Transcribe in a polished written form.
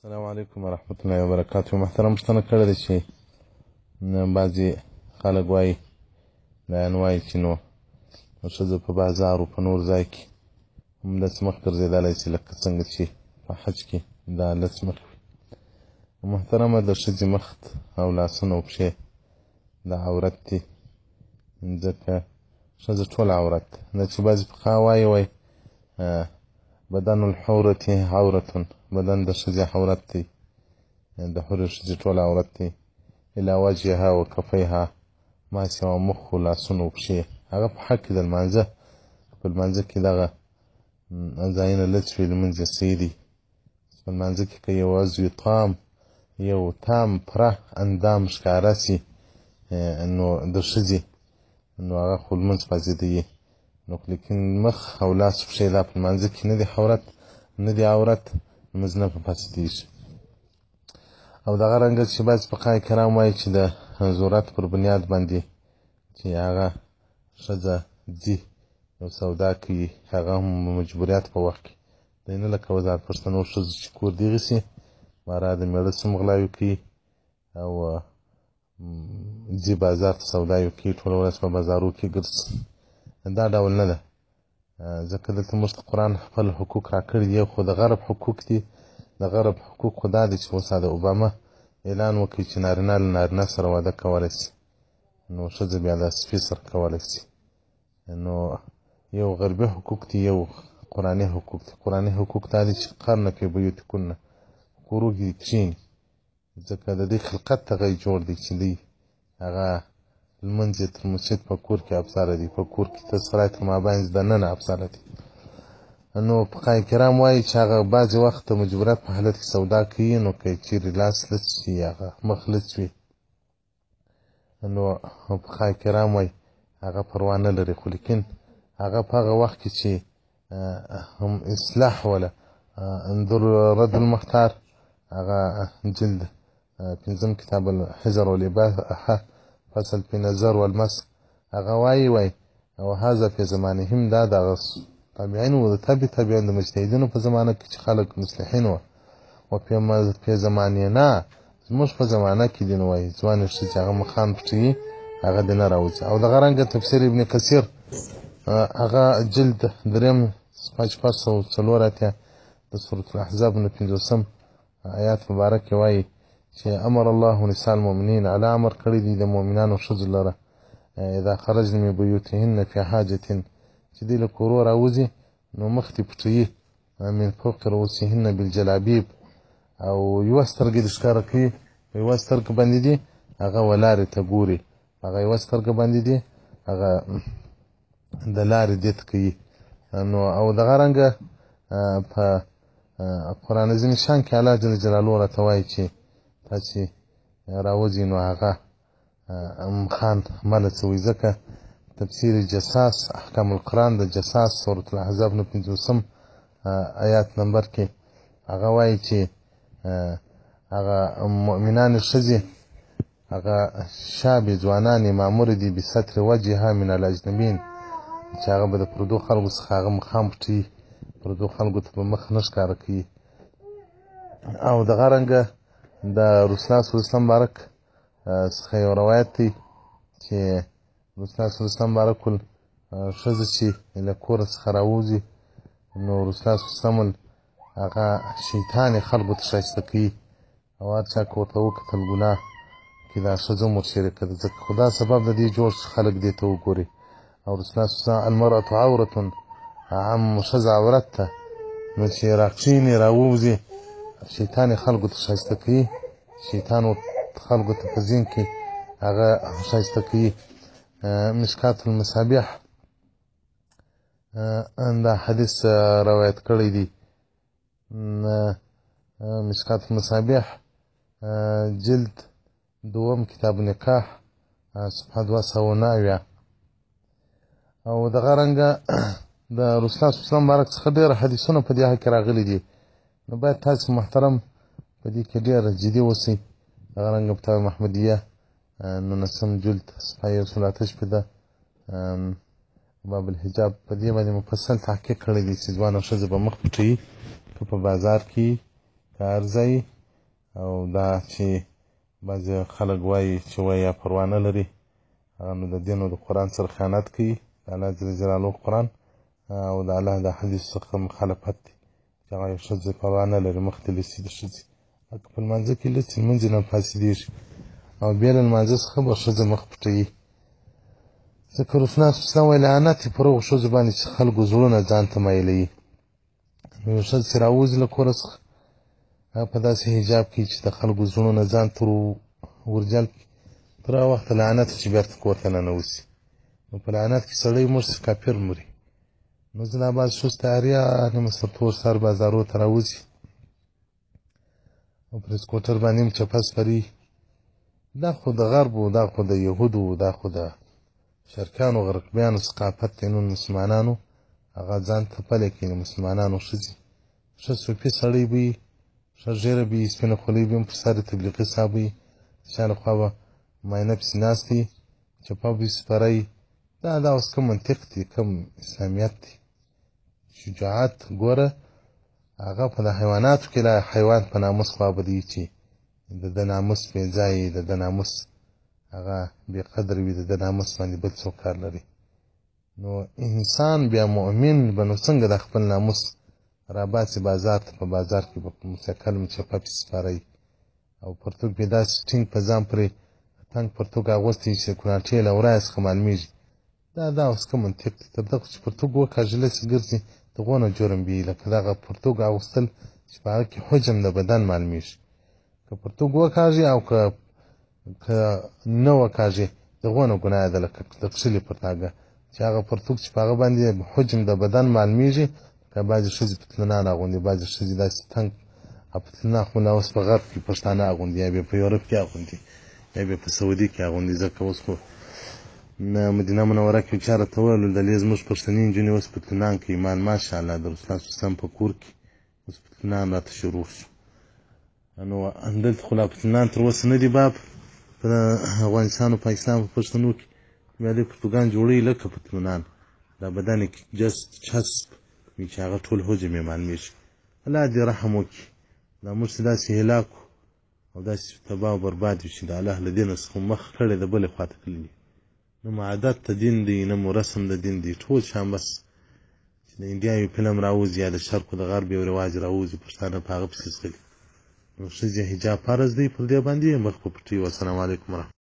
السلام علیکم ورحمت الله وبرکاته. محترم پوښتنه کړې ده چې بعضې خلک وایي دایان وایي چې نو ښځه په بازار او په نور ځای کې همداسې مخ ګرځېدلی شي لکه څنګه چې په حج کې دا لس مخې وي. محترمه د ښځې مخ او لاسونه او پښې دا عورت دي، ځکه ښځه ټول عورت ده. چې بعضې فقها وایي بدن الحورة عورة، بدن د ښځې عورت دی، د حورې ښځې ټول عورت دی، الا وجهها و کفیها، ما سوا مخ و لاسونه و پښې. هغه په حق کې د لمانځه په لمانځه کې دغه ځایونه لڅ وي، لمونځ یې صحیح دی. په لمانځه کې که یو عضو تام یو تام پوره اندام ښکاره سي نو د ښځې نو هغه خو لمونځ فاسدوي. نو لیکن مخ او لاس و پښې دا په لمانځه کې نه دی عورت، لمونځ نه فاسدېږي. او دغه رنګه چې بعضې فقهای کرام وایي چې د ضرورت پر بنیاد باندې چې هغه ښځه ځي یو سودا کوي، هغه هم مجبوریت په وخت کې دی، نه لکه وضعیت پښتنو ښځو چې کور دغې سي باره د مېړه څه مغلاوي کوي او ځي بازار ته سوداوي کوي، ټوله ورځ په بازارو کې ګرځي. دا ډول نه ده، ځکه دلته موږ ته قرآن خپل حقوق راکړي دي، خو د غرب حقوق دي. د غرب حقوق خو دا دی چې اوس د اوباما اعلان وکړي چې نارینه له نارینه سره واده کولی شي، نو ښځه بیا د سپي سره کولی شي. نو یو غربي حقوق دي، یو قرآني حقوق دي. قرآني حقوق دا دی چې قرن فی بیوتکن، کورو کې دې کښېني، ځکه د دوی خلقت هغه جوړ دی چې دوی هغه لمونځ یې تر مسجد په کور کې افضله دی، په کور کې تر سرای تر مابین دننه افضله دی. نو فقهای کرام وایي چې هغه بعضې وخت د مجبوریت په حالت کې سودا کوي، نو که یې چېرې لاس لڅ شي هغه مخ لڅ وي، نو فقهای کرام وایي هغه پروا نه لري. خو لیکن هغه په هغه وخت کې چې هم اصلاح وله رد المختار، هغه جلد 5 کتاب الحجر والاباحه فصل فی نظر والمس، هغه وایي او هذا فی زمانهم، دا دغه تابعین و د تابعین د مجتهدینو په زمانه کې چې خلک مصلحین وه، و په زمانینا زموږ په زمانه کې دي. نو وایي ځوانې ښځې هغه مخان پټوي، هغه دې نه راوځي. او دغه رنګه تفسیر ابن کثیر هغه جلد 3 صفحه 404 د سورة الاحزاب نه 50 آیات مبارک وایي چې امر الله نساء المؤمنین، علی امر کړی دی د مؤمنانو ښځو لره اذا خرجن من بیوتهن فی حاجة، چې دوی له کورو راوځي نو مخ دې پټوي من فوق رؤوسهن بالجلابیب، او یوه سترګه دې ښکاره کوي، په یوه سترګه باندې دې هغه ولارې ته ګوري، هغه یوه سترګه باندې دې هغه د لارې دې ته کوي. نو او دغه رنګه په قرآن عظیم شان کې الله جل جلاله راته وایي چې تاسې راوځي نو هغه خان مه لڅوئ. ځکه تفسیر جساس احکام القرآن د جساس سورة الاحزاب نه 50 آیات نمبر کې هغه وایي چې هغه مؤمنان ښځې هغه شابې ځوانانې مامور دي بستر وجهها من الاجنبین، چې هغه به د پردو خلکو څخه هغه مخام پټوي، پردو خلکو ته به مخ نه ښکاره کوي. او دغه رنګه د رسول الله صلی الله علیه وسلم بارک څخه یو روایت دی چې رسول الله صلی الله علیه وسلم بارک ښځه چې له کوره څخه راوځي نو رسول الله صلی الله علیه وسلم هغه شیطان یې خلکو ته ښایسته کوي، او هر چا که ورته وکتل ګناه کې دا ښځه هم ورشریکه ده، ځکه خو دا سبب د دې جوړ چې خلک دې ته وګوري. او رسول الله صلی الله علیه وسلم المرأة عورة، ښځه عورت ده، نو چې راکښېني راووځي شیطان یې خلکو ته ښایسته کوي، شیطان خلکو ته په ذهن کې هغه ښایسته کوي. مشکات المصابیح دا حدیث روایت کړی دی، مشکات المصابیح جلد 2 کتاب نکاح صفحه 209. او دغه رنګه د رسول الله صلی الله علیه وسلم بارک څخه ډېر حدیثونه په دې حق کې راغلي دي، نو باید تاسو محترم په دې کې ډېر جدي اوسئ. دغه رنګه فتاوی محمدیه 19 جلد صفحه 118 باب الحجاب په دې باندې مفصل تحقیق کړی دی چې ځوانه ښځه به مخ پټوي که په بازار کې که هر ځای او دا چې بعضې خلک وایي چې وایي یا پروا نه لري هغه نو د دین او د قرآن سره خیانت کوي د الله جل جلاله قرآن او د الله د حدیث څخه مخالفت دی چې هغه یو ښځه پروا نه لري مخ ته لیسي د ښځې که په لمانځه کې لیسي لمونځ یې نه فاسدېږي او بیا له لمانځه څخه به ښځه مخ پټوي ځکه رسول الله صلی الله علیه وسلم وایي لعنت یې پر هغو ښځو باندې چې خلکو زړونه ځان ته مایلوي نو یو ښځه چې راوځي له کوره څخه هغه په داسې حجاب کې چې د خلکو زړونه ځان ته ورجلب کړي تر هغه وخته لعنت چې بېرته کور ته ننوځي نو په لعنت کې سړی مړ شي کافر مري نو زه دا بعض ښځو ته اریانې مسترتور سر بازارو ته راوځي او پر سکوټر باندې هم چپه سپري دا خو د غربو دا خو د یهودو دا خو د شرکیانو غرقبیانو ثقافت دی نو مسلمانانو هغه ځان ته پلی کوي د مسلمانانو ښځې ښه صوفي سړی به وي ښه ږیره به وي سپینه خولۍ به هم پر سر تبلیغي صاحب وي د چا له خوا به معاینه پسې ناست وي چپه به وي سپری دا اوس کوم منطق دی کوم اسلامیت دی شجاعت ګوره هغه په د حیواناتو کې د حیوان په ناموس خوا به دی چې د ده ناموس بې ځایه د ده ناموس هغه بې قدر وي د ده ناموس باندې بل څوک کار لري نو انسان بیا مؤمن به نو څنګه د خپل ناموس راباسي بازار ته په بازار کې به په موسیقل چپه پسې سپاری او پرتوګ به یې داسې ټینګ په ځان پورې تنګ پرتوګ اغوستی چې د کوناټۍ له ورایه څخه معلومېږي دا اوس کوم منطق دی تر دغه چې پرتوګ وکاږلسې ګرځي د هغو نه جرم بي لکه دغه پرتوګ اغوستل چې په هغه کې حجم د بدن معلومېږي که پرتوګ وکاږي او که نه وکاږي د هغو نه ګناه ده لکه د کښلې پرتاګه چې هغه پرتوګ چې په هغه باندې حجم د بدن معلومېږي لکه بعضې ښځې پتلونان اغوندي بعضې ښځې داسې تنګ پتلونه اخوندي اوس په غرب کې پښتانه اغوندي یا بیا په یورپ کې اغوندي یا بیا په سعودي کې اغوندي ځکه اوس خو مدینه منوره کې چا راته وویل دلې زموږ پښتني نجونې اوس پتلونان کوي ایمان ماشاءالله د رسول الله صلی الله علیه وسلم په کور کې اوس پتلونان راته شروع شو نو همدلته خو لا پتلونان تر اوسه نه دي باب په افغانستان او پاکستان په پښتنو کې بیا دې پرتوګان جوړوي لکه پتلونان دا بدن یې چسب وي چې هغه ټول حجم یې معلومېږي الله دې رحم وکړي دا موږ چې داسې هلاک او داسې تباه او برباد وي چې د الله له دینه څخه مخ کړی د بلې خوا ته تللي نه مو عادت د دین دی نه مو رسم د دین دی ټول شان بس چې د انډیا یو فلم راوځي یا د شرق او د غرب یو رواج راوځي پښتانه په هغه پسې ځغلي نو ښځې حجاب فرض دی پر دې باندې مخ په پټوي والسلام علیکم ورحمة